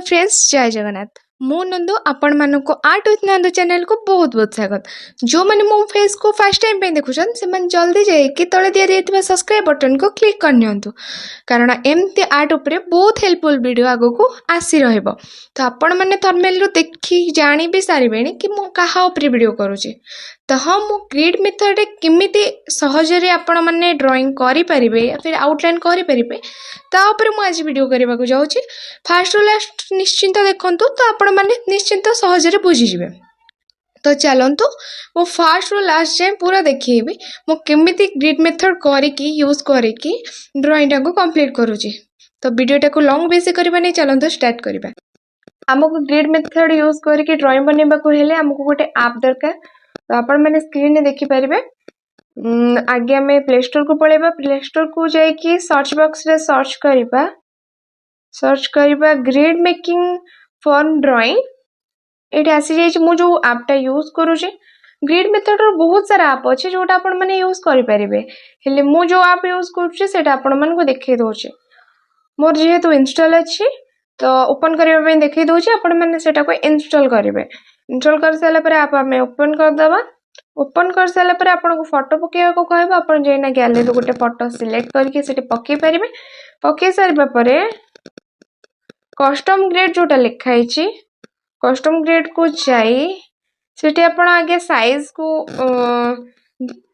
Friends जय जगन्नाथ मु नंदु आपण मानक आर्ट विथ नंदु चैनल को बहुत बहुत स्वागत। जो मैंने मो फेस को फर्स्ट टाइम पे देखुछन से मन जल्दी जाइए तले दिया जाइए सब्सक्राइब बटन को क्लिक कर नियंतु कारण एमती आर्ट उपरे बहुत हेल्पफुल वीडियो आगो को आसी रहइबो। तो आपण माने थंबनेल रो देखि जानि भी सारिबेनी कि मो काहा उपरे वीडियो करूची। तो हाँ मो ग्रिड मेथड केमिति सहजरे आपण माने ड्राइंग करि परिबे या फिर आउटलाइन करि परिबे ता ऊपर मु आज वीडियो करबा को जाउची। फास्ट रो लास्ट निश्चिंत देखंतु तो आपण माने निश्चिंत सहजरे बुझी जिवे। तो चलंतु मो फास्ट रो लास्ट जाए पूरा देखिएबी मो केमिति ग्रिड मेथड करिकी यूज करिकी ड्राइंग टाको कंप्लीट करूची। तो वीडियो टाको लॉन्ग बेसी करबा नै चलंतु स्टार्ट करबा। हमको ग्रिड मेथड यूज करके ड्राइंग बनेबा को हेले हमको गोटे ऐप दरकार। तो आपण माने स्क्रीन में देखि परिबे। आगे हमें प्ले स्टोर को पळेबा। प्ले स्टोर को जाई कि सर्च बॉक्स रे सर्च करिबा ग्रिड मेकिंग फॉर ड्राइंग। एठी आसी जाई मु जो ऐप टा यूज करूची ग्रिड मेथड रो बहुत सारा ऐप अछि जोटा आपण माने यूज करि परिबे। हेले मु जो ऐप यूज करूची सेटा आपण माने को देखै दोची। मोर जेहेतु इंस्टॉल अछि तो ओपन करबा पे देखै दोची आपण माने सेटा को इंस्टॉल करिवे। इंस्टॉल कर साला पर आप हमें ओपन कर दबा। ओपन कर साला पर आपण को फोटो पकेया को कहबा आपण जेना गैलरी गोटे फोटो सिलेक्ट करके सेटे पके परिबे। पके सारबा परे कस्टम ग्रेड जोटा लिखा छी कस्टम ग्रेड को जाई सेटे आपण आगे साइज को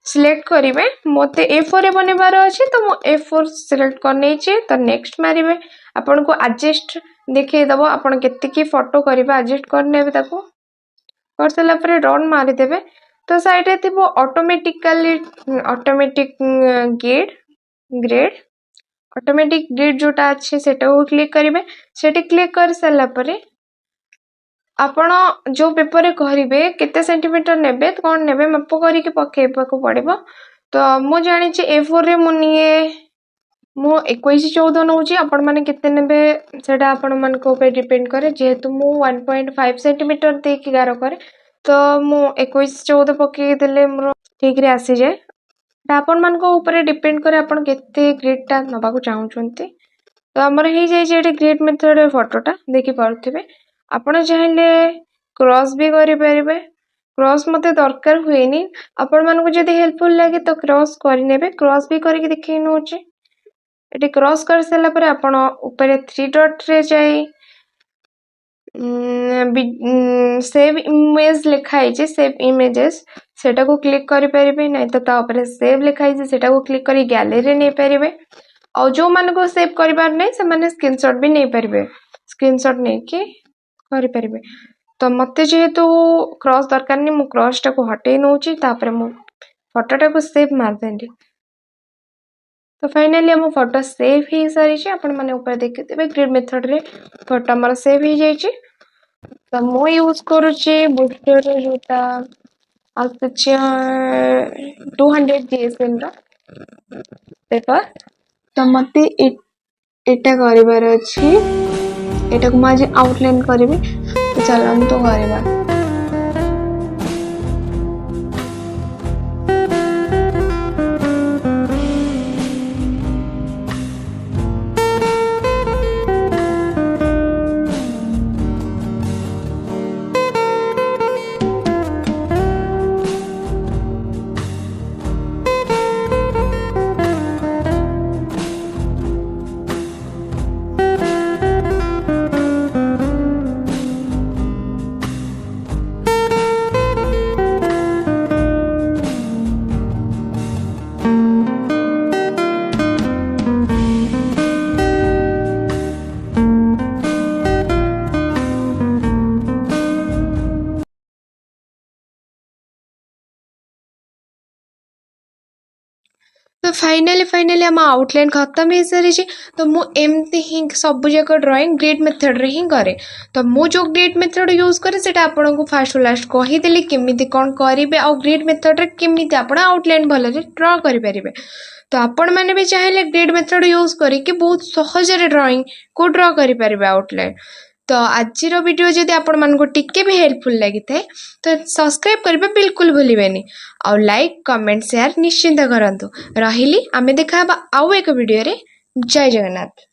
सिलेक्ट करिवे। मोते A4 रे बनेबार अछि तो मो A4 सिलेक्ट कर नै छी। तो नेक्स्ट मारिवे आपण को एडजस्ट देखै दबो आपण केते की फोटो करबा एडजस्ट कर नेबे ताको कर सला परे रन मारि देबे। तो साइड रे थिबो ऑटोमेटिक ग्रेड ऑटोमेटिक ग्रेड जोटा अछि सेटा को क्लिक करिवे। सेटे क्लिक कर सला परे आपण जो पेपर रे करिवे केते सेंटीमीटर नेबे कोन नेबे माप करिके पकेबा को पड़िबो। तो मु जानि छी A4 रे मुनिए मु 21-14 नउची आपण माने केते नेबे सेटा आपण मन को पे डिपेंड करे। जेहेतु मु 1.5 सेंटीमीटर देकी गारो करे तो मु 21-14 पके देले मोर ठीक रे आसी जाय। आपण मन को ऊपर डिपेंड करे आपण केते ग्रिड टा नबा को चाहउचंती। तो हमर हे जाय जे ग्रिड मेथड रे फोटोटा देखि पारथिबे। आपण चाहिले क्रॉस भी करि परिबे। क्रॉस मते दरकार हुएनी आपण मन को जदी हेल्पफुल लागे तो क्रॉस करि नेबे। क्रॉस भी करिके देखि नउची एटी क्रॉस कर सला पर आपण ऊपर 3 डॉट रे जाई सेव इमेज लिखाई जे सेव इमेजेस सेटा को क्लिक करि परिबे। नै तो ता ऊपर सेव लिखाई जे सेटा को क्लिक करि गैलरी नै परिबे। और जो मन को सेव करिबार नै से माने स्क्रीनशॉट भी नै परिबे। स्क्रीनशॉट नै के करि परिबे। तो मते जेहेतु क्रॉस दरकार नै मु क्रॉस टा को हटै नउची तापर मु फोटो टा को सेव मार देंडी। तो फाइनली हम फोटो सेव ही सारी छी। आपण माने ऊपर देखिथिबे ग्रिड मेथड रे फोटो हमर सेव ही जाई छी। तो मु यूज करू छी बूस्टर जोटा आछे 200 GSM रा पेपर। तो मते एटा करिबार अछि एटा को माजे आउटलाइन करबे। तो चलन तो करबा। तो फाइनली हम आउटलाइन खत्म हो सारी। तो मु एमती ही सब जाक ड्राइंग ग्रिड मेथड रे ही करे। तो मु जो ग्रिड मेथड यूज करे सेटा आपन को फास्ट लास्ट कहि देली केमिति कोन करिवे और ग्रिड मेथड रे केमिति आपन आउटलाइन भले ड्रा करि परिबे। तो आपण माने भी चाहेले ग्रिड मेथड यूज करी कि बहुत सहज रे ड्राइंग को ड्रा करि परिबे आउटलाइन। तो आज वीडियो जदि आपण मन को टिके भी हेल्पफुल लगी थे तो सब्सक्राइब करबे बिल्कुल भूलिबेनी और लाइक कमेंट शेयर निश्चिंत करंतु रहिली आमे देखा आउ एक वीडियो रे। जय जगन्नाथ।